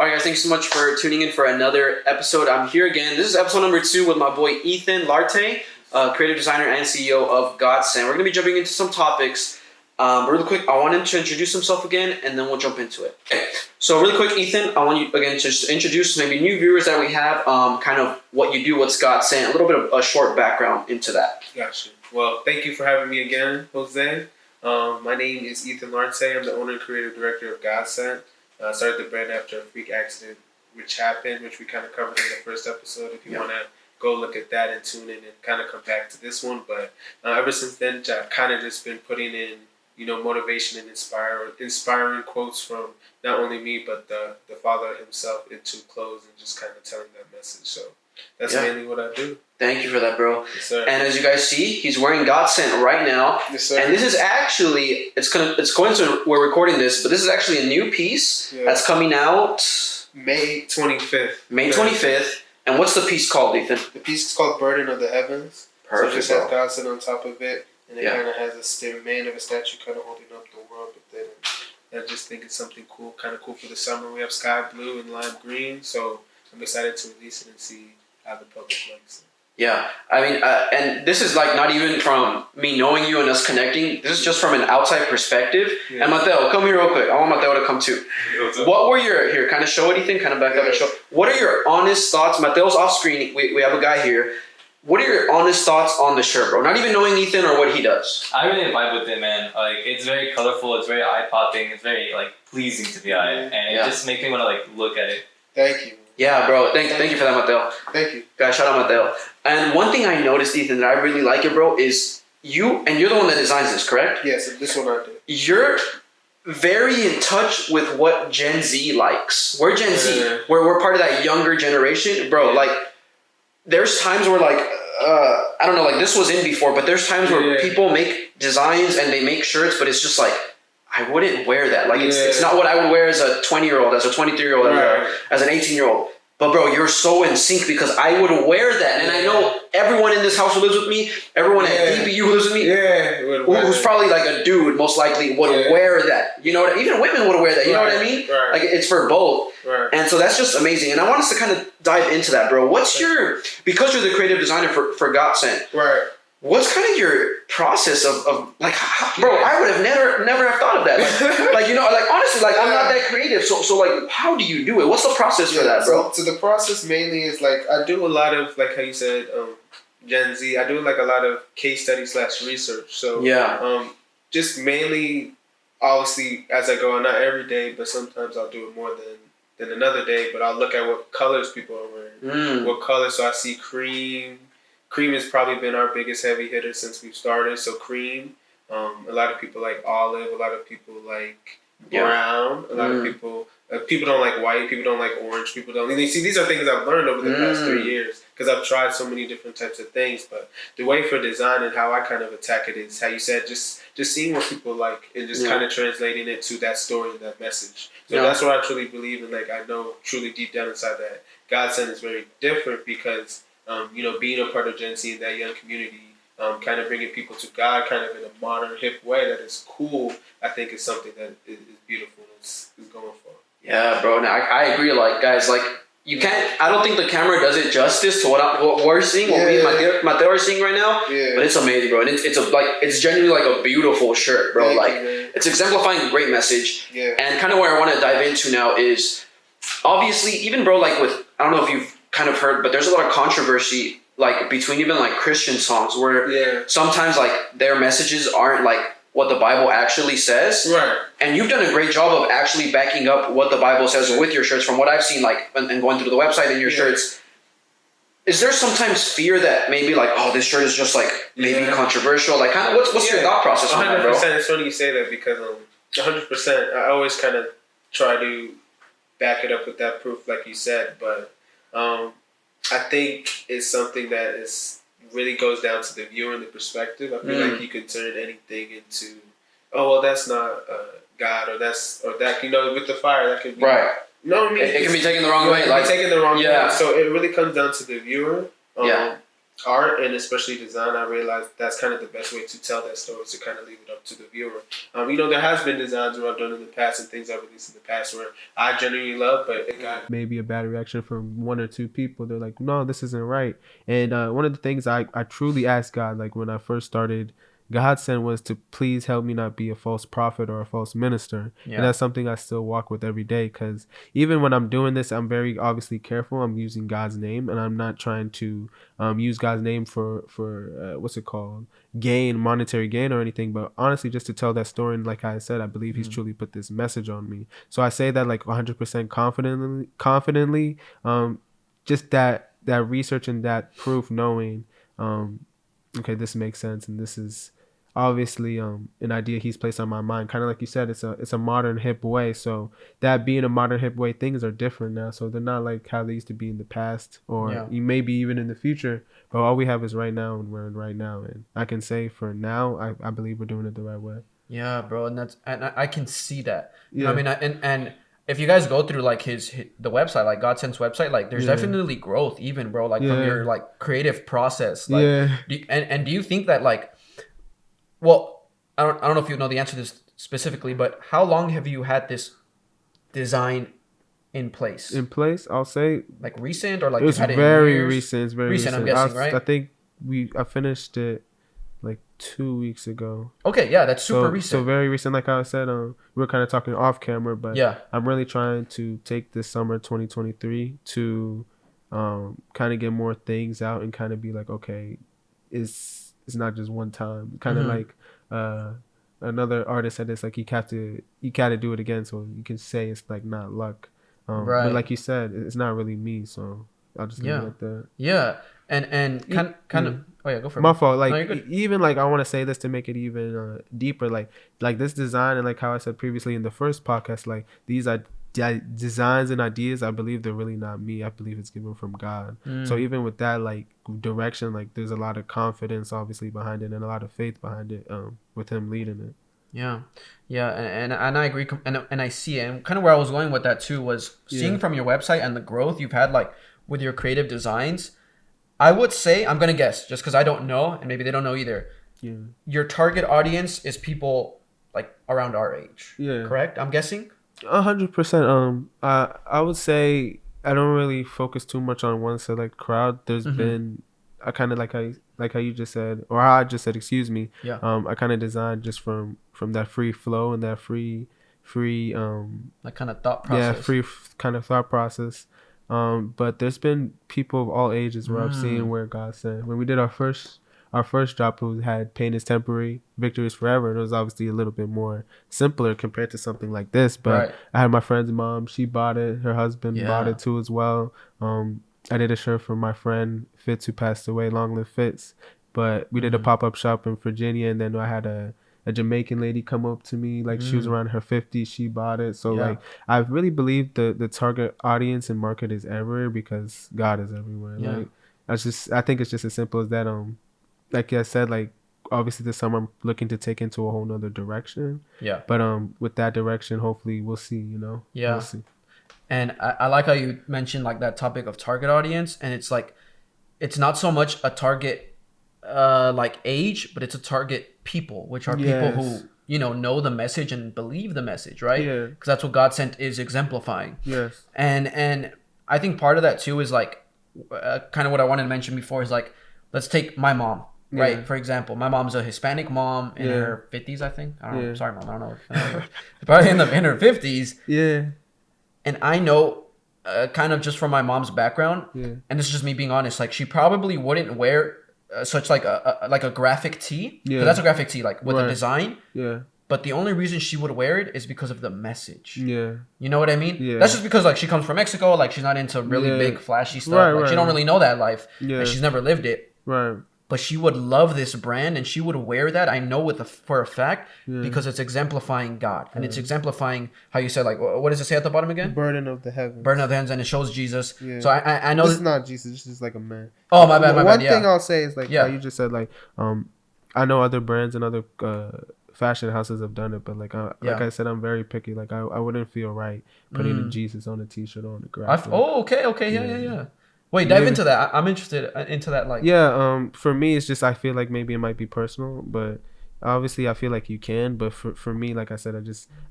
All right, guys, thanks so much for tuning in for another episode. I'm here again. This is episode number 2 with my boy Ethan Larte, creative designer and CEO of Godsend. We're going to be jumping into some topics. Really quick, I want him to introduce himself again, and then we'll jump into it. Okay. So really quick, Ethan, I want you again to just introduce maybe new viewers that we have, kind of what you do, what's Godsend, a little bit of a short background into that. Gotcha. Well, thank you for having me again, Jose. My name is Ethan Larte. I'm the owner and creative director of Godsend. I started the brand after a freak accident which happened, which we kind of covered in the first episode. If you want to go look at that and tune in and kind of come back to this one. But ever since then, I've kind of just been putting in, motivation and inspiring quotes from not only me, but the Father himself into clothes and just kind of telling that message. So that's mainly what I do. Thank you for that, bro. Yes, sir. And as you guys see, he's wearing Godsend right now. Yes, sir. And this is actually, we're recording this, but this is actually a new piece that's coming out May 25th. May 25th. And what's the piece called, Ethan? The piece is called Burden of the Heavens. Perfect. So it just has Godsend on top of it. And it kind of has a man of a statue kind of holding up the world. But then I just think it's something cool, kind of cool for the summer. We have sky blue and lime green. So I'm excited to release it and see how the public likes it. Yeah, I mean, and this is like not even from me knowing you and us connecting. This is just from an outside perspective. Yeah. And Mateo, come here real quick. I want Mateo to come too. What were here? Kind of show it, Ethan. Kind of back up and show. What are your honest thoughts? Mateo's off screen. We have a guy here. What are your honest thoughts on the shirt, bro? Not even knowing Ethan or what he does. I really vibe with it, man. Like, it's very colorful. It's very eye-popping. It's very pleasing to the eye, and it just makes me want to look at it. Thank you. Yeah, bro. Thank you for that, Mateo. Thank you. Guys, shout out Mateo. And one thing I noticed, Ethan, that I really like it, bro, is you're the one that designs this, correct? Yes, this one I did. You're very in touch with what Gen Z likes. We're Gen Z. We're part of that younger generation. Bro, there's times where, I don't know, this was in before, but there's times where people make designs and they make shirts, but it's just I wouldn't wear that. It's not what I would wear as a 20-year-old, as a 23-year-old, as an 18-year-old. But bro, you're so in sync because I would wear that. And I know everyone in this house who lives with me, everyone at DBU who lives with me, who's probably a dude, most likely would wear that. You know what? Even women would wear that. You know what I mean? Right. It's for both. Right. And so that's just amazing. And I want us to kind of dive into that, bro. What's because you're the creative designer for Godsend. Right. What's kind of your process of bro? I would have never have thought of that. Honestly, I'm not that creative. So how do you do it? What's the process for that, bro? So the process mainly is I do a lot of how you said, Gen Z. I do a lot of case study / research. So just mainly, obviously, as I go on, not every day, but sometimes I'll do it more than another day. But I'll look at what colors people are wearing. What colors? So I see cream. Cream has probably been our biggest heavy hitter since we've started. So cream, a lot of people like olive, a lot of people like brown, a lot of people don't like white, people don't like orange, people don't. See, these are things I've learned over the past 3 years because I've tried so many different types of things. But the way for design and how I kind of attack it is how you said, just seeing what people like and just kind of translating it to that story and that message. So that's what I truly believe in. I know truly deep down inside that Godsend is very different because. Being a part of Gen Z in that young community, kind of bringing people to God, kind of in a modern, hip way that is cool. I think is something that is beautiful and is going for. Yeah, bro. Now I agree. Guys, you can't. I don't think the camera does it justice to what we're seeing, what me and Mateo are seeing right now. Yeah. But it's amazing, bro. And it's genuinely a beautiful shirt, bro. It's exemplifying a great message. Yeah. And kind of where I want to dive into now is obviously even, bro. With I don't know if you've kind of heard, but there's a lot of controversy between even Christian songs where sometimes their messages aren't what the Bible actually says. Right. And you've done a great job of actually backing up what the Bible says with your shirts from what I've seen and going through the website and your shirts. Is there sometimes fear that maybe this shirt is just maybe controversial? What's your thought process on that, bro? 100%. It's funny you say that because 100%. I always kind of try to back it up with that proof, like you said, but. I think it's something that really goes down to the viewer and the perspective. I feel like you can turn anything into, that's not God or that. With the fire, that could be right. You know what I mean? It can be taken the wrong way. Taken the wrong way. So it really comes down to the viewer. art and especially design, I realized that's kind of the best way to tell that story, to kind of leave it up to the viewer. There has been designs where I've done in the past and things I've released in the past where I genuinely love, but it got maybe a bad reaction from one or two people. They're like, no, this isn't right. And one of the things I truly asked God, like when I first started God sent, was to please help me not be a false prophet or a false minister. Yeah. And that's something I still walk with every day, because even when I'm doing this, I'm very obviously careful. I'm using God's name, and I'm not trying to use God's name for what's it called? Monetary gain or anything, but honestly just to tell that story. And like I said, I believe he's truly put this message on me. So I say that like 100% confidently, just that research and that proof, knowing, okay, this makes sense, and this is obviously an idea he's placed on my mind. Kind of like you said, it's a modern hip way. So that being a modern hip way, things are different now. So they're not like how they used to be in the past, or maybe even in the future. But all we have is right now, and we're in right now. And I can say for now, I believe we're doing it the right way. Yeah, bro, and I can see that. Yeah. I mean, and if you guys go through like the website, like Godsend's website, like there's definitely growth, even, bro, like from your like creative process. Like, do you think that like, well, I don't know if you know the answer to this specifically, but how long have you had this design in place? In place, I'll say like recent, or like it's very recent. It's very recent. I'm guessing, right? I think I finished it like 2 weeks ago. Okay, yeah, that's super recent. So very recent. Like I said, we were kind of talking off camera, but I'm really trying to take this summer 2023 to kind of get more things out and kind of be like, okay, it's not just one time. Kind of like another artist said, it's like you gotta do it again, so you can say it's like not luck. Right. But like you said, it's not really me, so I'll just leave it like that. Yeah, and kind of. Oh yeah, go for it. My fault. Like even like I want to say this to make it even deeper. Like this design, and like how I said previously in the first podcast, like these are designs and ideas. I believe they're really not me. I believe it's given from God. So even with that like direction, like there's a lot of confidence obviously behind it, and a lot of faith behind it. With him leading it. Yeah, and I agree, and I see it. And kind of where I was going with that too was seeing from your website and the growth you've had like with your creative designs. I would say, I'm gonna guess just because I don't know, and maybe they don't know either. Yeah. Your target audience is people like around our age. Yeah. Correct? I'm guessing. 100%. I would say I don't really focus too much on one select crowd. There's been I kind of like how you just said, or how I just said, excuse me. Yeah. I kind of designed just from that free flow and that free like kind of thought process. Yeah, free kind of thought process. But there's been people of all ages where I've seen where God said, when we did our first drop, who had pain is temporary, victory is forever. It was obviously a little bit more simpler compared to something like this. But I had my friend's mom, she bought it. Her husband bought it too as well. I did a shirt for my friend Fitz, who passed away, Long Live Fitz. But we did a pop-up shop in Virginia, and then I had a Jamaican lady come up to me, like she was around her 50s, she bought it. So like I really believe the target audience and market is everywhere because God is everywhere. Like I think it's just as simple as that. Like I said, like obviously this summer I'm looking to take into a whole nother direction. Yeah. But with that direction, hopefully we'll see, Yeah. We'll see. And I like how you mentioned like that topic of target audience, and it's like it's not so much a target like age, but it's a target people, which are people who know the message and believe the message, right? Yeah. Because that's what God sent is exemplifying. Yes. And I think part of that too is like kind of what I wanted to mention before is like, let's take my mom, right? For example, my mom's a Hispanic mom in her 50s, I think. I don't know. Sorry, mom. I don't know. Probably in her 50s. Yeah. And I know kind of just from my mom's background, and this is just me being honest, like she probably wouldn't wear such like a graphic tee. Yeah. That's a graphic tee, like with a design. Yeah. But the only reason she would wear it is because of the message. Yeah. You know what I mean? Yeah. That's just because like she comes from Mexico, like she's not into really big flashy stuff. Right, like she don't really know that life. Yeah. And she's never lived it. Right. But she would love this brand, and she would wear that. I know for a fact because it's exemplifying God, and it's exemplifying how you said, like, what does it say at the bottom again? Burden of the heavens. Burden of the heavens, and it shows Jesus. Yeah. So I know this is not Jesus. This is like a man. Oh, my bad. One thing I'll say is like how you just said, like I know other brands and other fashion houses have done it, but like I said, I'm very picky. Like I wouldn't feel right putting Jesus on a T-shirt or on the graphic. Okay, yeah. Wait, dive into that. I'm interested into that. Like, yeah, for me, it's just I feel like maybe it might be personal, but obviously I feel like you can. But for me, like I said,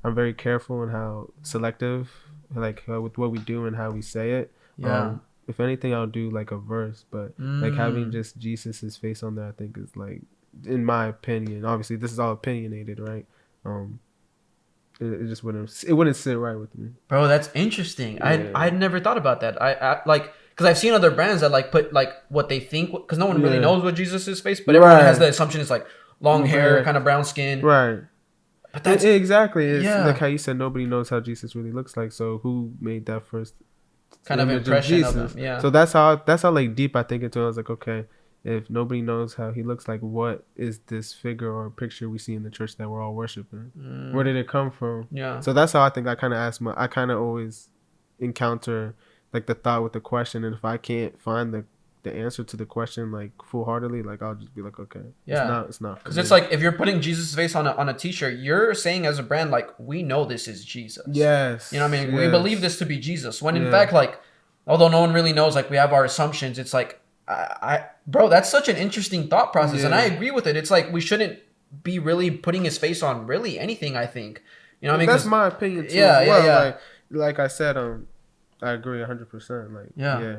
I'm very careful in how selective, like with what we do and how we say it. Yeah. If anything, I'll do like a verse, but like having just Jesus's face on there, I think is like, in my opinion. Obviously, this is all opinionated, right? It just wouldn't sit right with me. Bro, that's interesting. Yeah. I'd never thought about that. I like, because I've seen other brands that like put like what they think, because no one really knows what Jesus' face, but everyone has the assumption it's like long hair, kind of brown skin. Right. But that's exactly. It's like how you said nobody knows how Jesus really looks like. So who made that first kind of impression of him? Yeah. So that's how like deep I think into it. I was like, okay, if nobody knows how he looks like, what is this figure or picture we see in the church that we're all worshiping? Where did it come from? Yeah. So that's how I think I kind of I kind of always encounter like the thought with the question, and if I can't find the answer to the question like full-heartedly, like I'll just be like, okay, it's not because it's like if you're putting Jesus' face on a t-shirt, you're saying as a brand like, we know this is Jesus. Yes. You know what I mean? Yes. We believe this to be Jesus, when in fact, like, although no one really knows, like we have our assumptions, it's like bro, that's such an interesting thought process, and I agree with it. It's like we shouldn't be really putting his face on really anything, I think. You know what I mean? That's my opinion too. Yeah. Like I said, I agree 100%. Like, yeah.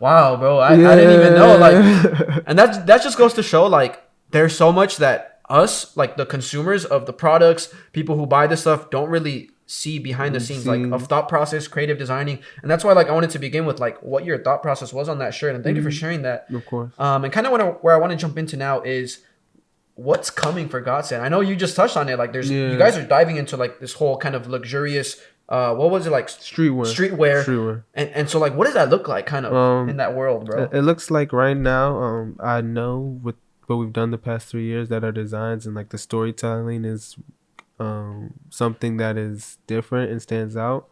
Wow, bro, I didn't even know. Like, and that just goes to show like there's so much that us, like the consumers of the products, people who buy this stuff, don't really see behind the scenes, like of thought process, creative designing. And that's why like I wanted to begin with like what your thought process was on that shirt, and thank you for sharing that. Of course. And kind of where I want to jump into now is what's coming for Godsend. I know you just touched on it. Like there's you guys are diving into like this whole kind of luxurious what was it, like streetwear. And so like what does that look like kind of in that world, bro? It looks like right now I know with what we've done the past 3 years that our designs and like the storytelling is something that is different and stands out.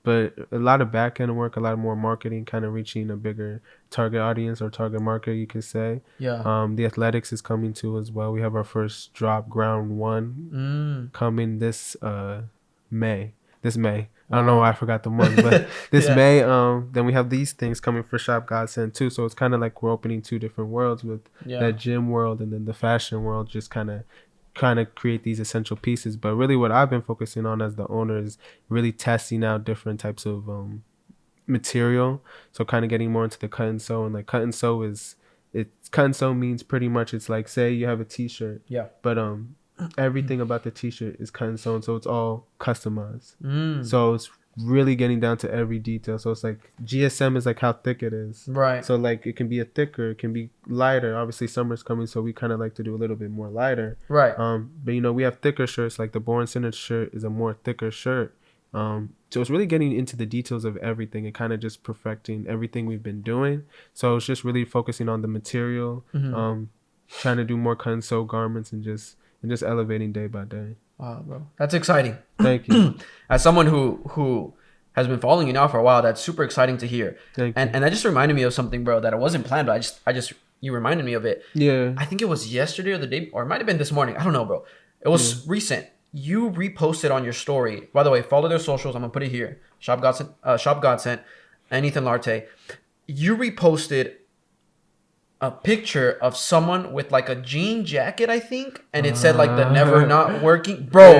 But a lot of back end work, a lot more marketing, kind of reaching a bigger target audience or target market, you could say. The athletics is coming too as well. We have our first drop, Ground One, coming this May. I don't know why I forgot the month, but this May. Then we have these things coming for Shop Godsend too. So it's kind of like we're opening two different worlds with that gym world and then the fashion world, just kind of create these essential pieces. But really what I've been focusing on as the owner is really testing out different types of material. So kind of getting more into the cut and sew, and like cut and sew means pretty much it's like, say you have a t-shirt, but everything about the t-shirt is cut and sewn, so it's all customized. So it's really getting down to every detail. So it's like GSM is like how thick it is, right? So like it can be thicker, it can be lighter. Obviously summer's coming, so we kind of like to do a little bit more lighter, right? But you know, we have thicker shirts, like the Born Center shirt is a more thicker shirt. So it's really getting into the details of everything and kind of just perfecting everything we've been doing. So it's just really focusing on the material, trying to do more cut and sew garments and just elevating day by day. Wow, bro, that's exciting. Thank you. As someone who has been following you now for a while, that's super exciting to hear. Thank you. And that just reminded me of something, bro, that it wasn't planned, but I just you reminded me of it. Yeah. I think it was yesterday or the day, or it might have been this morning. I don't know, bro. It was recent. You reposted on your story. By the way, follow their socials. I'm gonna put it here. Shop Godsend, and Ethan Larte. You reposted a picture of someone with like a jean jacket, I think, and it said like the never not working. Bro,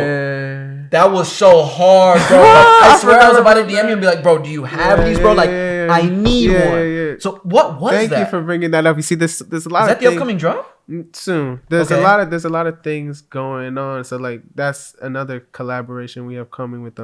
that was so hard, bro. Like, I swear I was about to DM you and be like, bro, do you have these, bro? Like, I need one. So what was that? Thank you for bringing that up. You see, there's a lot of. Is that the upcoming drop? Soon. There's a lot of things going on. So like that's another collaboration we have coming with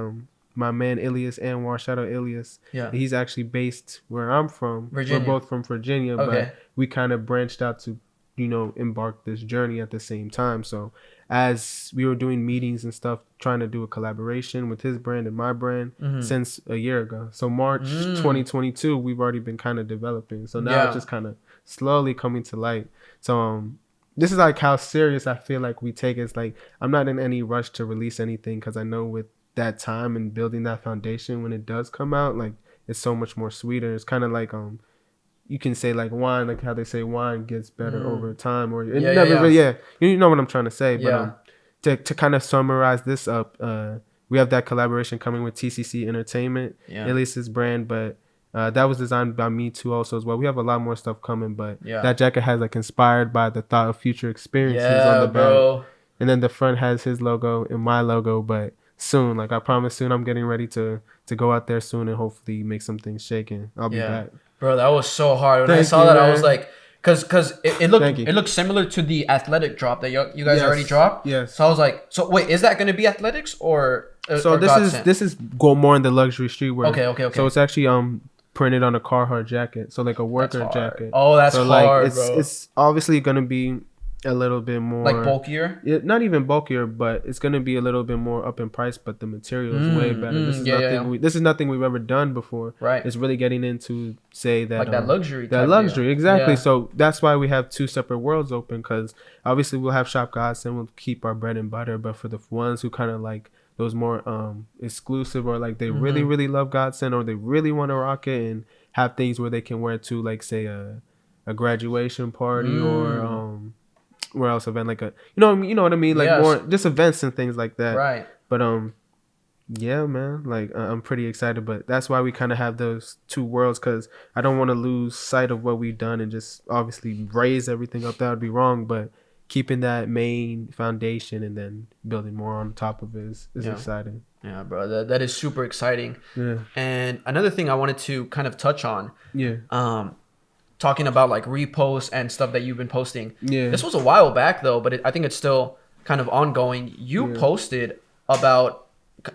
my man Ilias Anwar. Shout out Ilias. Yeah. He's actually based where I'm from. Virginia. We're both from Virginia, but we kind of branched out to, embark this journey at the same time. So as we were doing meetings and stuff, trying to do a collaboration with his brand and my brand since a year ago. So March 2022, we've already been kind of developing. So now it's just kind of slowly coming to light. So this is like how serious I feel like we take it. It's like I'm not in any rush to release anything, because I know with that time and building that foundation, when it does come out, like it's so much more sweeter. It's kind of like you can say like wine, like how they say wine gets better over time, or it never really, you know what I'm trying to say. But to kind of summarize this up, we have that collaboration coming with TCC Entertainment, Ilias's brand, but That was designed by me too also as well. We have a lot more stuff coming, but that jacket has like inspired by the thought of future experiences on the back. And then the front has his logo and my logo, but soon, like I promise soon, I'm getting ready to go out there soon and hopefully make some things shaking. I'll be back. Bro, that was so hard. When I saw that, I was like, because it looked similar to the athletic drop that you guys already dropped. Yes. So I was like, so wait, is that going to be athletics or so this is go more in the luxury streetwear. Okay. So it's actually printed on a Carhartt jacket, so like a worker jacket. Oh, that's so hard, like, bro. It's obviously gonna be a little bit more like bulkier. Not even bulkier, but it's gonna be a little bit more up in price. But the material is way better. This is nothing we've ever done before. Right. It's really getting into say that like that luxury. That luxury, exactly. Yeah. So that's why we have two separate worlds open, because obviously we'll have Shop Godson, we'll keep our bread and butter, but for the ones who kind of like those more exclusive, or like they really love Godson, or they really want to rock it and have things where they can wear to like say a graduation party or where else event, like a you know what I mean, like more just events and things like that. Right. But yeah, man, like I'm pretty excited, but that's why we kind of have those two worlds, because I don't want to lose sight of what we've done and just obviously raise everything up. That would be wrong, but keeping that main foundation and then building more on top of it is exciting. Yeah, bro, that is super exciting. Yeah. And another thing I wanted to kind of touch on. Yeah. Talking about like reposts and stuff that you've been posting. Yeah. This was a while back though, but I think it's still kind of ongoing. You posted about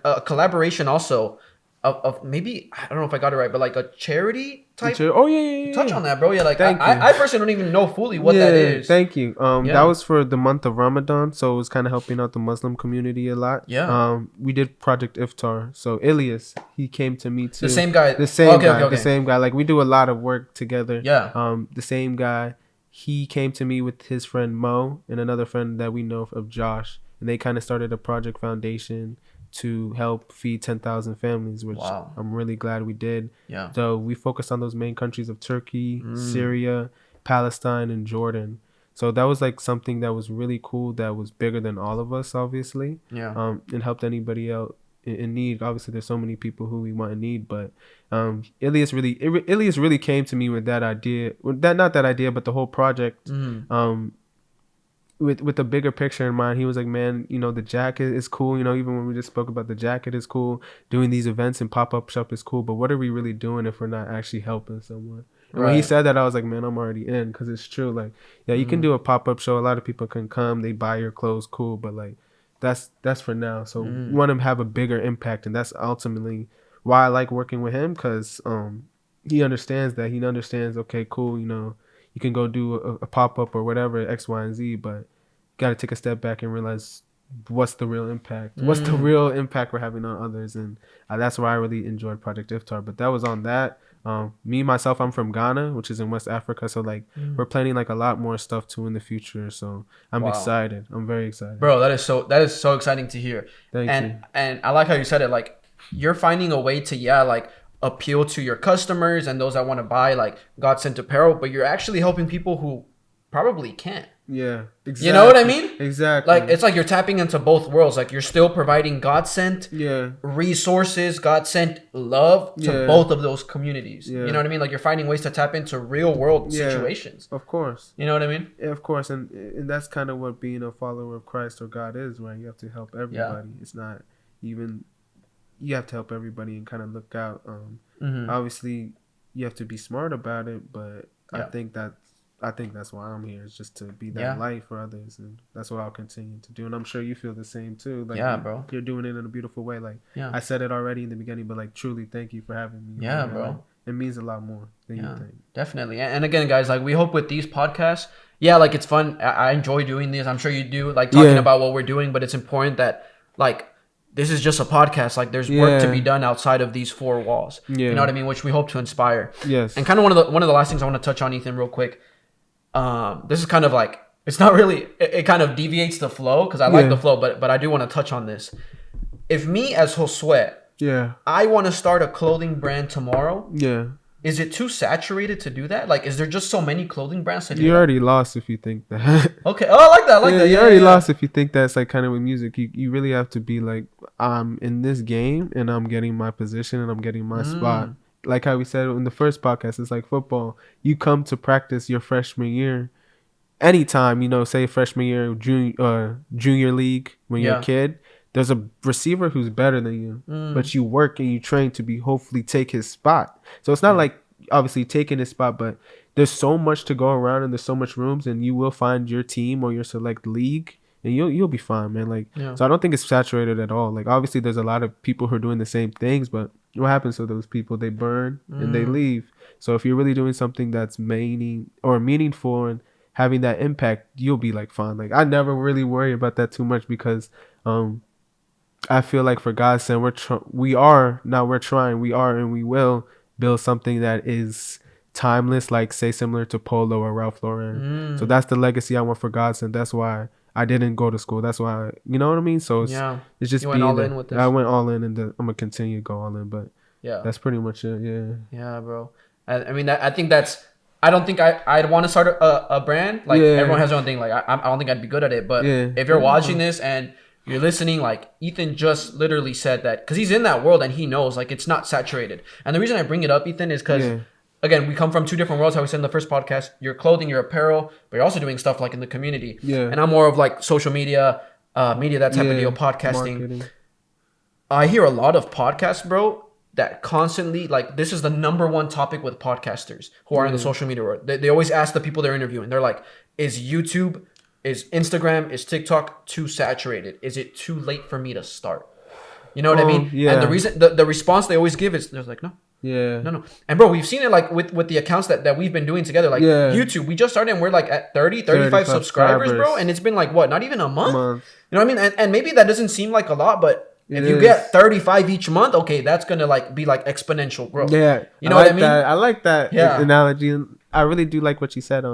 a collaboration also of maybe, I don't know if I got it right, but like a charity type. Oh yeah. Touch on that, bro. Yeah, like I personally don't even know fully what that is. Thank you. That was for the month of Ramadan, so it was kind of helping out the Muslim community a lot. Yeah. We did Project Iftar. So Ilyas, he came to me too. The same guy. The same guy. The same guy. Like we do a lot of work together. Yeah. The same guy. He came to me with his friend Mo and another friend that we know of, Josh, and they kind of started a project foundation to help feed 10,000 families, which I'm really glad we did. Yeah. So we focused on those main countries of Turkey, Syria, Palestine, and Jordan. So that was like something that was really cool, that was bigger than all of us, obviously. Yeah. And helped anybody out in need. Obviously, there's so many people who we want in need, but Ilyas really came to me with that idea. Not that idea, but the whole project. With a bigger picture in mind. He was like, man, the jacket is cool. Even when we just spoke about the jacket is cool. Doing these events and pop-up shop is cool. But what are we really doing if we're not actually helping someone? And when he said that, I was like, man, I'm already in, because it's true. Like, yeah, you can do a pop-up show. A lot of people can come. They buy your clothes. Cool. But like, that's for now. So we want to have a bigger impact. And that's ultimately why I like working with him, because he understands that. He understands, okay, cool, you can go do a pop-up or whatever, X, Y, and Z, but you got to take a step back and realize what's the real impact. What's the real impact we're having on others? And that's why I really enjoyed Project Iftar. But that was on that. Myself, I'm from Ghana, which is in West Africa. So, like, we're planning, like, a lot more stuff, too, in the future. So, I'm excited. I'm very excited. Bro, that is so exciting to hear. Thank you. And I like how you said it. Like, you're finding a way to, appeal to your customers and those that want to buy like God Sent apparel, but you're actually helping people who probably can't. Yeah, exactly. You know what I mean? Exactly. Like, it's like you're tapping into both worlds. Like, you're still providing God Sent resources, God Sent love to both of those communities. You know what I mean? Like, you're finding ways to tap into real world situations. Of course. You know what I mean? Yeah, of course. And that's kind of what being a follower of Christ or God is, right? You have to help everybody. It's not even... You have to help everybody and kind of look out. Obviously, you have to be smart about it, but I think that's why I'm here, is just to be that light for others, and that's what I'll continue to do. And I'm sure you feel the same too. Like, bro, you're doing it in a beautiful way. Like, I said it already in the beginning, but like, truly, thank you for having me. Yeah, bro. Like, it means a lot more than you think. Definitely. And again, guys, like, we hope with these podcasts, like, it's fun. I enjoy doing this. I'm sure you do, like, talking about what we're doing, but it's important that, like, this is just a podcast. Like, there's work to be done outside of these four walls. You know what I mean? Which we hope to inspire. Yes. And kind of one of the last things I want to touch on, Ethan, real quick. This is kind of like, it's not really, it kind of deviates the flow, because I like the flow, but I do want to touch on this. If me as Josue, I want to start a clothing brand tomorrow. Is it too saturated to do that? Like, is there just so many clothing brands to do You already lost if you think that. Okay. Oh, I like that. You already lost if you think that's like kind of with music. You really have to be like, I'm in this game and I'm getting my position and I'm getting my spot. like how we said in the first podcast, it's like football. You come to practice your freshman year, anytime, say freshman year, junior league when you're a kid. There's a receiver who's better than you, but you work and you train to hopefully take his spot. So it's not like obviously taking his spot, but there's so much to go around and there's so much rooms, and you will find your team or your select league, and you'll be fine, man. So I don't think it's saturated at all. Like obviously there's a lot of people who are doing the same things, but what happens to those people? They burn and they leave. So if you're really doing something that's meaningful and having that impact, you'll be like fine. Like I never really worry about that too much because I feel like for Godsend, we are and we will build something that is timeless, like say similar to Polo or Ralph Lauren. So that's the legacy I want for Godsend. That's why I didn't go to school. That's why, you know what I mean? So it's just went all in with this. I went all in, and I'm gonna continue to go all in. But that's pretty much it. Yeah, bro. I mean, I think that's. I don't think I'd want to start a brand. Like everyone has their own thing. Like I don't think I'd be good at it. But if you're watching this and you're listening, like Ethan just literally said that because he's in that world and he knows like it's not saturated. And the reason I bring it up, Ethan, is because again, we come from two different worlds. How we said in the first podcast, your clothing, your apparel, but you're also doing stuff like in the community. And I'm more of like social media, that type of deal, podcasting. Marketing. I hear a lot of podcasts, bro, that constantly like this is the number one topic with podcasters who are in the social media world. They always ask the people they're interviewing. They're like, is YouTube, is Instagram, is TikTok too saturated? Is it too late for me to start? You know what I mean? Yeah. And the reason, the response they always give is, they're like, no. Yeah. No. And bro, we've seen it like with the accounts that we've been doing together. Like YouTube, we just started and we're like at 35 subscribers, bro. And it's been like what? Not even a month? You know what I mean? And maybe that doesn't seem like a lot, but if you get 35 each month, okay, that's gonna like be like exponential growth. Yeah. You know what I mean? I like that analogy. I really do like what you said.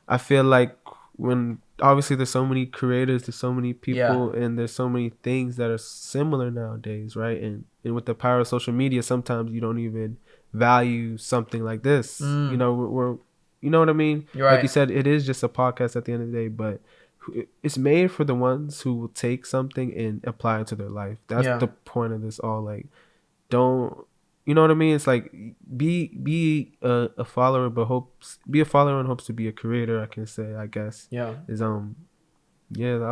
I feel like when obviously there's so many creators, there's so many people, and there's so many things that are similar nowadays, right? And with the power of social media, sometimes you don't even value something like this. You know, you know what I mean? You're right. Like you said, it is just a podcast at the end of the day, but it's made for the ones who will take something and apply it to their life. That's the point of this all. Like, don't, you know what I mean? It's like be a follower, but be a follower and hopes to be a creator. I can say, I guess. Is I'll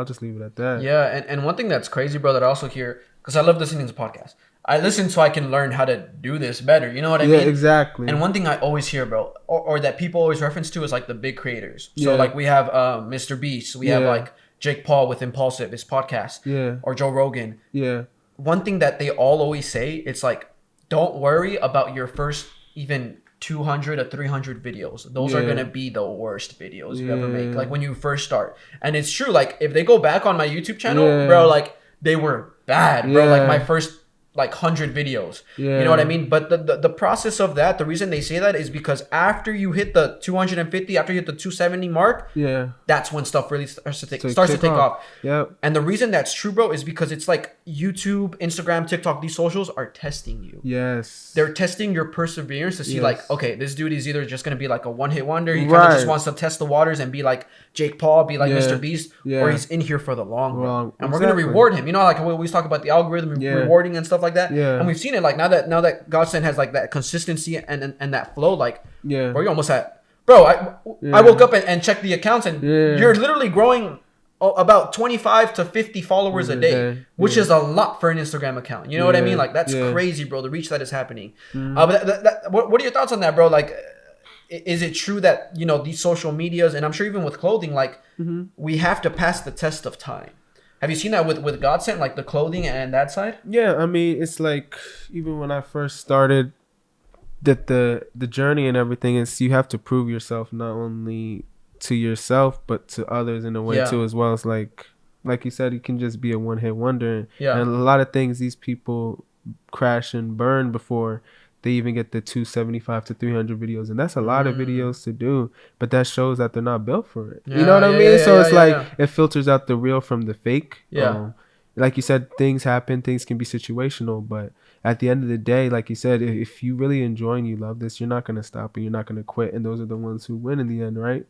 just leave it at that. Yeah, and one thing that's crazy, bro, that I also hear, because I love listening to podcasts. I listen so I can learn how to do this better. You know what I mean? Yeah, exactly. And one thing I always hear, bro, or that people always reference to is like the big creators. So like we have Mr. Beast. We have like Jake Paul with Impulsive, his podcast. Yeah. Or Joe Rogan. Yeah. One thing that they all always say, it's like, don't worry about your first even 200 or 300 videos. Those are going to be the worst videos you ever make. Like when you first start. And it's true. Like if they go back on my YouTube channel, bro, like they were bad, bro. Like my first like 100 videos. You know what I mean? But the process of that, the reason they say that is because after you hit the 250, after you hit the 270 mark, that's when stuff really starts to take off. Yep. And the reason that's true, bro, is because it's like YouTube, Instagram, TikTok, these socials are testing you. Yes. They're testing your perseverance to see like, okay, this dude is either just going to be like a one-hit wonder. He kind of just wants to test the waters and be like Jake Paul, be like Mr. Beast, or he's in here for the long run. And we're going to reward him. You know, like we always talk about the algorithm rewarding and stuff like that. And we've seen it like now that Godsend has like that consistency and that flow, like bro, you're almost at I woke up and checked the accounts and you're literally growing about 25 to 50 followers a day, which is a lot for an Instagram account. You know what I mean? Like that's crazy, bro, the reach that is happening. But what are your thoughts on that, bro? Like, is it true that, you know, these social medias, and I'm sure even with clothing, like we have to pass the test of time? Have you seen that with Godsend, like the clothing and that side? Yeah, I mean, it's like even when I first started, that the journey and everything is you have to prove yourself not only to yourself but to others in a way too as well. It's like you said, you can just be a one-hit wonder. And a lot of things these people crash and burn before they even get the 275 to 300 videos, and that's a lot of videos to do, but that shows that they're not built for it. You know what I mean? So it's like it filters out the real from the fake. Like you said, things happen, things can be situational, but at the end of the day, like you said, if you really enjoy and you love this, you're not going to stop and you're not going to quit, and those are the ones who win in the end, right?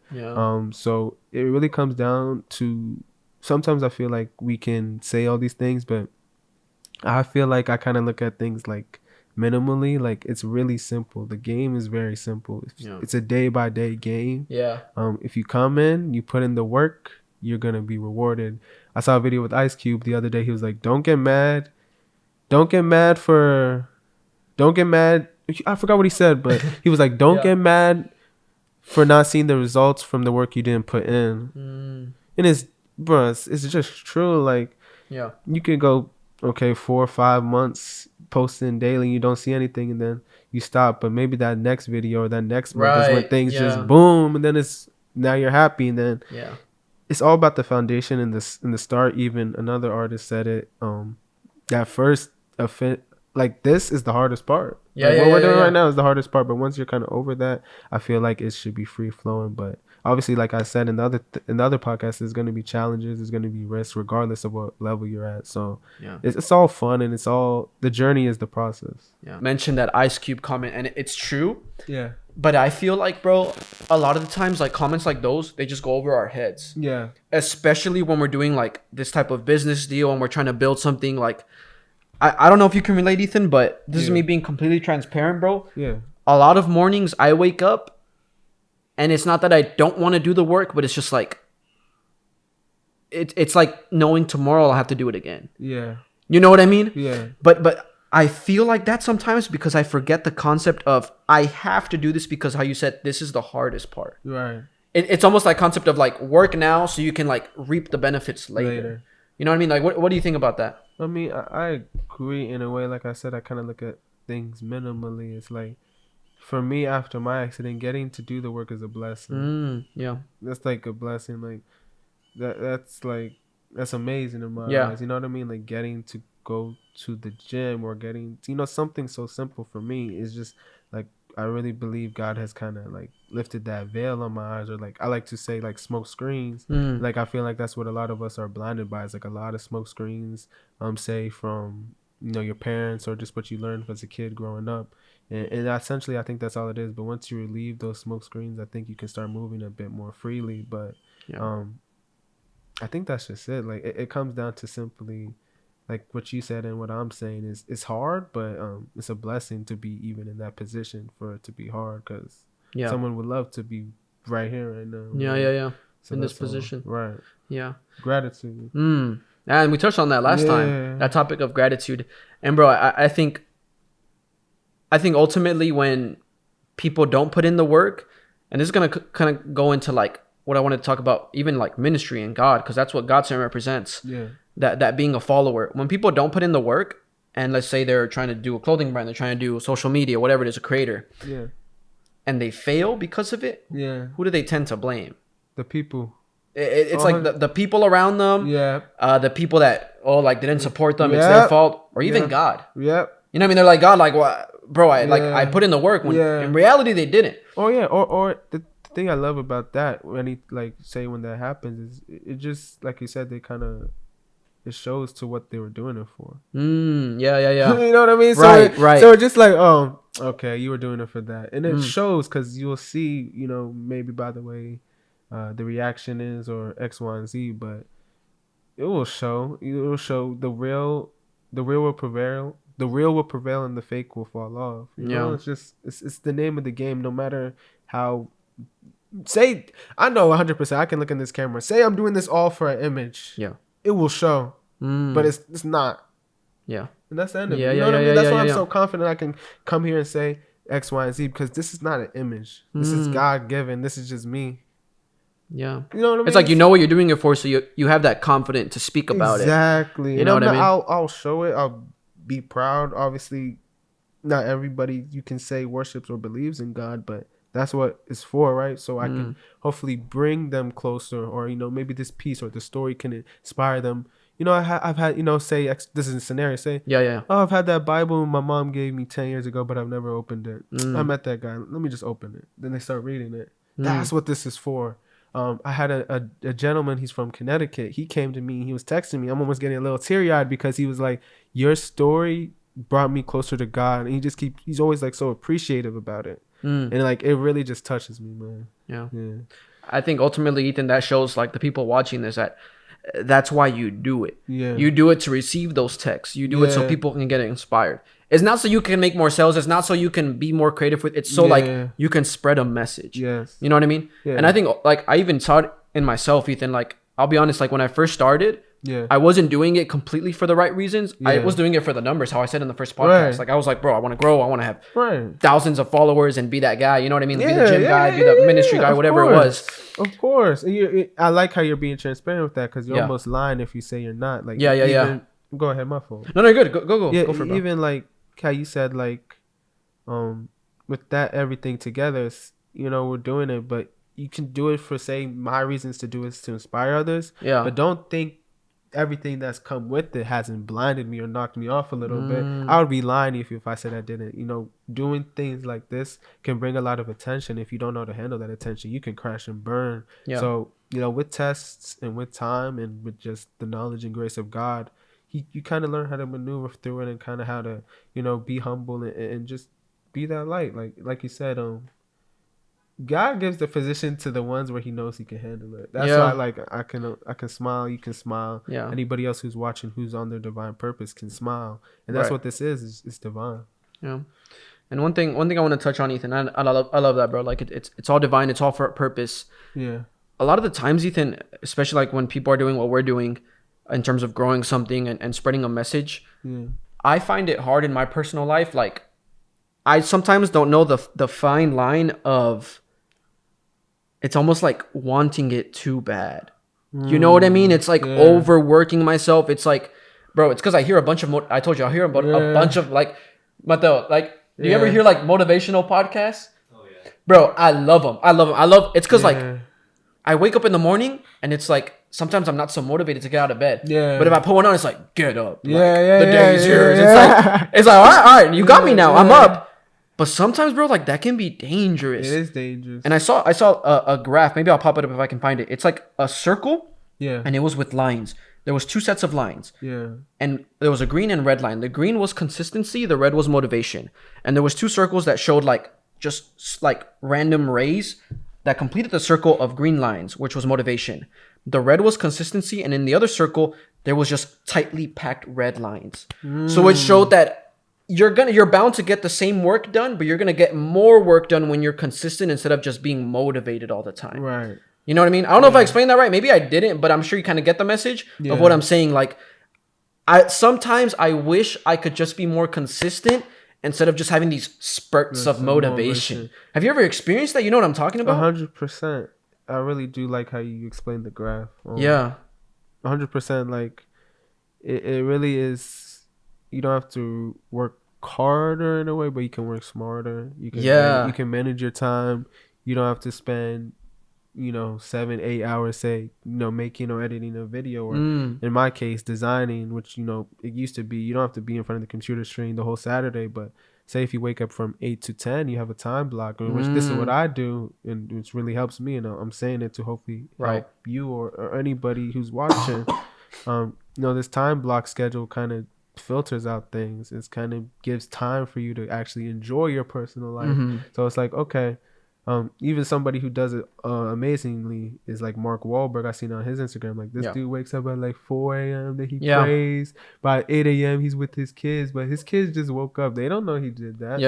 So it really comes down to, sometimes I feel like we can say all these things, but I feel like I kind of look at things like minimally, like it's really simple. The game is very simple. It's a day by day game. Yeah. If you come in, you put in the work, you're gonna be rewarded. I saw a video with Ice Cube the other day. He was like, don't get mad. I forgot what he said, but he was like, don't get mad for not seeing the results from the work you didn't put in. And it's just true. Like, you could go, 4 or 5 months posting daily, you don't see anything, and then you stop. But maybe that next video or that next month is when things just boom, and then now you're happy, and then it's all about the foundation in the start. Even another artist said it. That first like this is the hardest part. What we're doing right now is the hardest part. But once you're kind of over that, I feel like it should be free flowing. But obviously, like I said in the other podcast, there's going to be challenges, there's going to be risks, regardless of what level you're at. So it's all fun, and the journey is the process. Mention that Ice Cube comment, and it's true. But I feel like, bro, a lot of the times, like comments like those, they just go over our heads. Especially when we're doing like this type of business deal and we're trying to build something. Like, I don't know if you can relate, Ethan, but this is me being completely transparent, bro. A lot of mornings I wake up, and it's not that I don't want to do the work, but it's just like, it's like knowing tomorrow I'll have to do it again. You know what I mean? But I feel like that sometimes because I forget the concept of I have to do this, because how you said this is the hardest part. It's almost like concept of like work now so you can like reap the benefits later. You know what I mean? Like, what do you think about that? I mean, I agree in a way. Like I said, I kind of look at things minimally. It's like, for me, after my accident, getting to do the work is a blessing. That's like a blessing. Like that's amazing in my eyes. You know what I mean? Like getting to go to the gym or getting, something so simple for me is just like, I really believe God has kind of like lifted that veil on my eyes, or like I like to say like smoke screens. Like I feel like that's what a lot of us are blinded by. It's like a lot of smoke screens, say from your parents or just what you learned as a kid growing up. And essentially, I think that's all it is. But once you relieve those smoke screens, I think you can start moving a bit more freely. But I think that's just it. Like it comes down to simply, like what you said and what I'm saying is it's hard, but it's a blessing to be even in that position for it to be hard, because someone would love to be right here right now. So in this position. Gratitude. And we touched on that last time, that topic of gratitude. And bro, I think ultimately when people don't put in the work, and this is going to kind of go into like what I want to talk about, even like ministry and God, because that's what God Center represents. That being a follower. When people don't put in the work, and let's say they're trying to do a clothing brand, they're trying to do social media, whatever it is, a creator, and they fail because of it, who do they tend to blame? The people. It's like the people around them, the people that didn't support them, it's their fault, or even God. You know what I mean? They're like, God, like, what, bro? I put in the work when in reality they didn't. Or the thing I love about that, when that happens, is it just like you said, they kind of, it shows to what they were doing it for. You know what I mean? Right. So it's just like, oh, okay, you were doing it for that, and it shows, because you'll see, maybe by the way the reaction is, or X, Y, and Z, but it will show. It will show the real will prevail. The real will prevail, and the fake will fall off. You know, it's just it's the name of the game. No matter how. Say, I know 100%. I can look in this camera. Say I'm doing this all for an image. It will show, but it's not. And that's the end of it. You know what I mean? That's why I'm so confident I can come here and say X, Y, and Z, because this is not an image. This is God given. This is just me. You know what I mean? It's like, you know what you're doing it for, so you have that confidence to speak about it. Exactly. You know what I mean? I'll show it. I'll be proud. Obviously, not everybody you can say worships or believes in God, but that's what it's for, right? So I can hopefully bring them closer, or maybe this piece or the story can inspire them. I've had say this is a scenario. Say oh, I've had that Bible my mom gave me 10 years ago, but I've never opened it. I met that guy. Let me just open it. Then they start reading it. That's what this is for. I had a gentleman. He's from Connecticut. He came to me. He was texting me. I'm almost getting a little teary eyed, because he was like, "Your story brought me closer to God," and he's always like so appreciative about it. And like it really just touches me, man. I think ultimately, Ethan, that shows like the people watching this that that's why you do it. Yeah. You do it to receive those texts. You do it so people can get inspired. It's not so you can make more sales. It's not so you can be more creative with. It's so like you can spread a message. Yes. You know what I mean? Yeah. And I think like I even saw it in myself, Ethan. Like I'll be honest, like when I first started, I wasn't doing it completely for the right reasons. I was doing it for the numbers, how I said in the first podcast. Like I was like, bro, I want to grow. I want to have thousands of followers and be that guy. You know what I mean? Be the gym guy, be the ministry guy, whatever it was. Of course. I like how you're being transparent with that because you're almost lying if you say you're not. Like Go ahead, my fault. No, good. Go. Yeah, go for it, bro. Even like how you said like, with that everything together, we're doing it, but you can do it for say my reasons to do is to inspire others. Yeah. But don't think everything that's come with it hasn't blinded me or knocked me off a little bit. I would be lying if I said I didn't. Doing things like this can bring a lot of attention. If you don't know how to handle that attention, you can crash and burn. Yeah. So, with tests and with time and with just the knowledge and grace of God, you kind of learn how to maneuver through it and kind of how to, be humble and just be that light. Like you said, God gives the position to the ones where he knows he can handle it. That's why I can smile, you can smile. Yeah. Anybody else who's watching who's on their divine purpose can smile. And that's what this is. It's divine. Yeah. And one thing I want to touch on, Ethan, I love that, bro. Like it's all divine, it's all for a purpose. Yeah. A lot of the times, Ethan, especially like when people are doing what we're doing in terms of growing something and spreading a message, I find it hard in my personal life. Like I sometimes don't know the fine line of, it's almost like wanting it too bad. You know what I mean? It's like overworking myself. It's like, bro, it's because I hear a bunch of, I told you, I hear about a bunch of like, Mateo, like, do you ever hear like motivational podcasts? Oh, yeah. Bro, I love them. It's because like, I wake up in the morning and it's like, sometimes I'm not so motivated to get out of bed. Yeah. But if I put one on, it's like, get up. Like, the day is yours. It's like, all right, you got me now. I'm up. But sometimes, bro, like that can be dangerous. It is dangerous. And I saw a graph. Maybe I'll pop it up if I can find it. It's like a circle. Yeah. And it was with lines. There was 2 sets of lines. Yeah. And there was a green and red line. The green was consistency. The red was motivation. And there was 2 circles that showed like just like random rays that completed the circle of green lines, which was motivation. The red was consistency. And in the other circle, there was just tightly packed red lines. So it showed that you're bound to get the same work done, but you're gonna get more work done when you're consistent instead of just being motivated all the time. Right. You know what I mean? I don't know if I explained that right. Maybe I didn't, but I'm sure you kind of get the message of what I'm saying. Like, sometimes I wish I could just be more consistent instead of just having these spurts of motivation. Have you ever experienced that? You know what I'm talking about? 100%. I really do like how you explained the graph. 100%. Like, it really is. You don't have to work harder in a way, but you can work smarter. You can manage your time. You don't have to spend 7-8 hours say making or editing a video, or in my case designing, which it used to be you don't have to be in front of the computer screen the whole Saturday, but say if you wake up from 8 to 10 you have a time block, which this is what I do, and which really helps me, and I'm saying it to hopefully help you or anybody who's watching. This time block schedule kind of filters out things. It kind of gives time for you to actually enjoy your personal life. So it's like, okay, even somebody who does it amazingly is like Mark Wahlberg. I seen on his Instagram, like this dude wakes up at like 4 a.m. that he prays. By 8 a.m. he's with his kids, but his kids just woke up. They don't know he did that.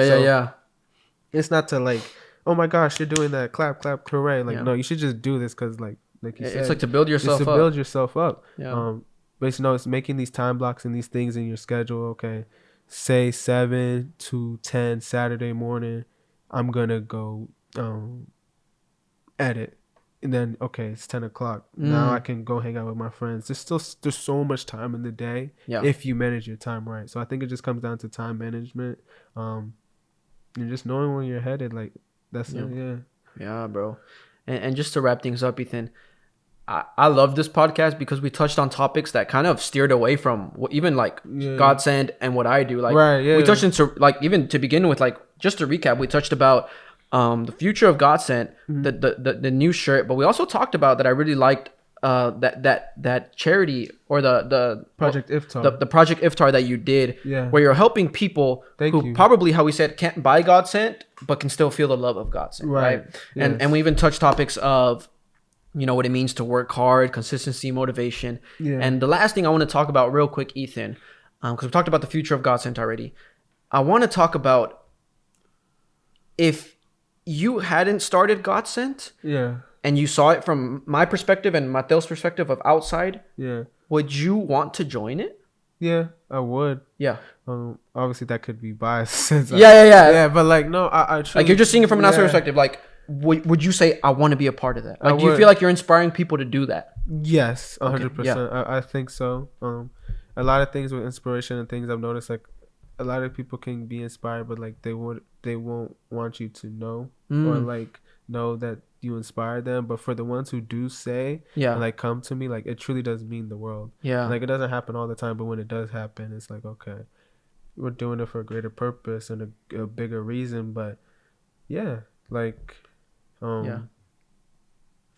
It's not to like, oh my gosh, you're doing that, clap clap hooray. Like no, you should just do this because like you said, it's like to build yourself up. Build yourself up. But it's making these time blocks and these things in your schedule. Okay, say 7 to 10 Saturday morning, I'm gonna go edit, and then okay, it's 10 o'clock. Now I can go hang out with my friends. There's so much time in the day if you manage your time right. So I think it just comes down to time management, and just knowing where you're headed. Like that's it. Yeah, bro. And just to wrap things up, Ethan, I love this podcast because we touched on topics that kind of steered away from what, even like Godsend and what I do. Like we touched into like, even to begin with, like just to recap, we touched about the future of Godsend, the new shirt, but we also talked about that I really liked that charity or the Project Iftar, the Project Iftar that you did, where you're helping people who probably, how we said, can't buy Godsend but can still feel the love of Godsend, right? Yes. And we even touched topics of you know what it means to work hard, consistency, motivation. Yeah. And the last thing I want to talk about real quick, Ethan, because we talked about the future of God Sent already. I want to talk about if you hadn't started God Sent, and you saw it from my perspective and Mateo's perspective of outside, would you want to join it? Yeah, I would. Yeah. Obviously that could be biased. Since Yeah. But like, no, I truly, like you're just seeing it from an outside perspective. Like, would you say I want to be a part of that? Like, do you feel like you're inspiring people to do that? Yes, 100%. I think so. A lot of things with inspiration and things I've noticed, like a lot of people can be inspired, but like they won't want you to know or like know that you inspired them. But for the ones who do say and like come to me, like it truly does mean the world. Like it doesn't happen all the time, but when it does happen, it's like, okay, we're doing it for a greater purpose and a bigger reason. But like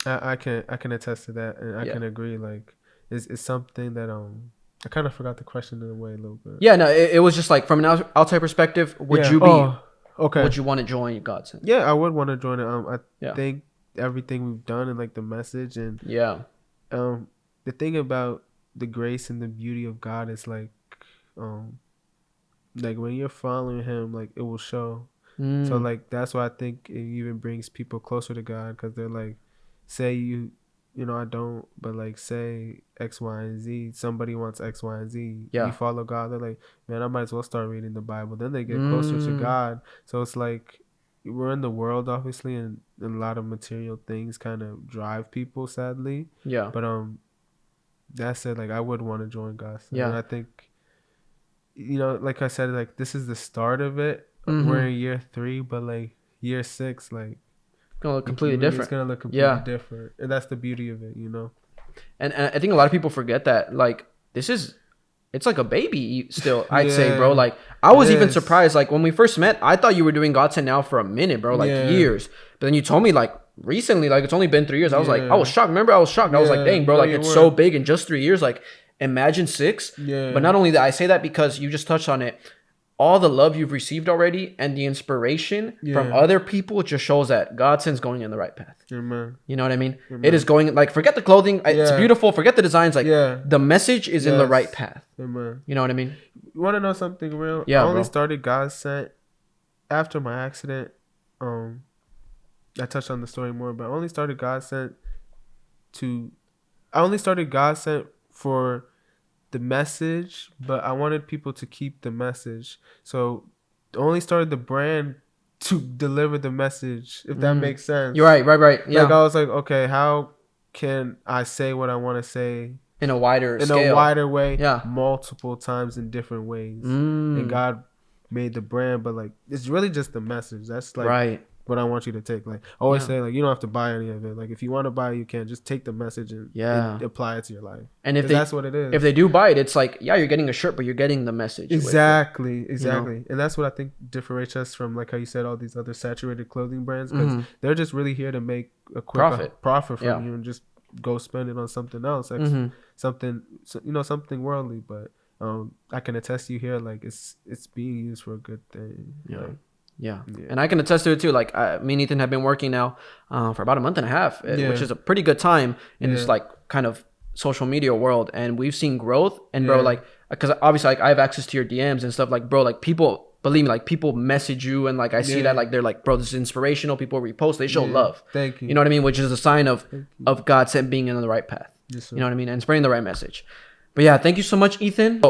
I can attest to that, and I can agree. Like it's something that I kind of forgot the question in a way a little bit. Yeah, no, it was just like from an outside perspective, would you be would you want to join God Sent? Yeah, I would want to join it. I think everything we've done and like the message and the thing about the grace and the beauty of God is like when you're following Him, like it will show. So like that's why I think it even brings people closer to God, because they're like, say you know, I don't, but like say X, Y, and Z, somebody wants X, Y, and Z. You follow God, they're like, man, I might as well start reading the Bible. Then they get closer to God. So it's like we're in the world, obviously, and a lot of material things kind of drive people, sadly. Yeah. But that said, like I would want to join God. Yeah. And I think, you know, like I said, like this is the start of it. We're in year 3, but like year 6, like gonna look completely different. It's gonna look completely different, and that's the beauty of it, you know. And I think a lot of people forget that, like, it's like a baby still. I'd say, bro. Like, I was even surprised. Like when we first met, I thought you were doing God Sent now for a minute, bro, like years. But then you told me like recently, like it's only been 3 years. I was like, I was shocked. Remember, I was shocked. I was like, dang, bro, like it's so big in just 3 years. Like, imagine 6. Yeah. But not only that, I say that because you just touched on it. All the love you've received already and the inspiration from other people just shows that God Sent's going in the right path. Amen. You know what I mean? It is going, like, forget the clothing. It's beautiful. Forget the designs. Like, the message is in the right path. Amen. You know what I mean? You want to know something real? Yeah, I only started God Sent after my accident. I touched on the story more, but I only started God Sent for the message, but I wanted people to keep the message. So I only started the brand to deliver the message, if that makes sense. You're right. Yeah. Like I was like, okay, how can I say what I want to say in a wider way, multiple times in different ways? And God made the brand, but like it's really just the message. That's like what I want you to take. Like I always say, like you don't have to buy any of it. Like if you want to buy it, you can just take the message and apply it to your life. And if that's what it is. If they do buy it, it's like, you're getting a shirt, but you're getting the message. Exactly. You know? And that's what I think differentiates us from, like how you said, all these other saturated clothing brands, because they're just really here to make a quick profit from you and just go spend it on something else, like something worldly. But I can attest to you here, like it's being used for a good thing. Yeah. And I can attest to it too. Like me and Ethan have been working now for about a month and a half, which is a pretty good time in this like kind of social media world, and we've seen growth. And bro, like, because obviously like I have access to your DMs and stuff, like bro, like people, believe me, like people message you, and like I see that, like they're like, bro, this is inspirational. People repost, they show love. Thank you. You know what I mean? Which is a sign of God Sent being in the right path. Yes, you know what I mean? And spreading the right message. But yeah, thank you so much, Ethan.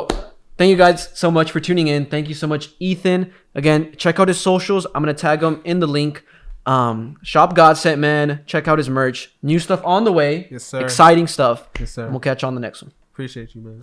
Thank you guys so much for tuning in. Thank you so much, Ethan. Again, check out his socials. I'm going to tag him in the link. Shop God Sent, man. Check out his merch. New stuff on the way. Yes, sir. Exciting stuff. Yes, sir. And we'll catch you on the next one. Appreciate you, man.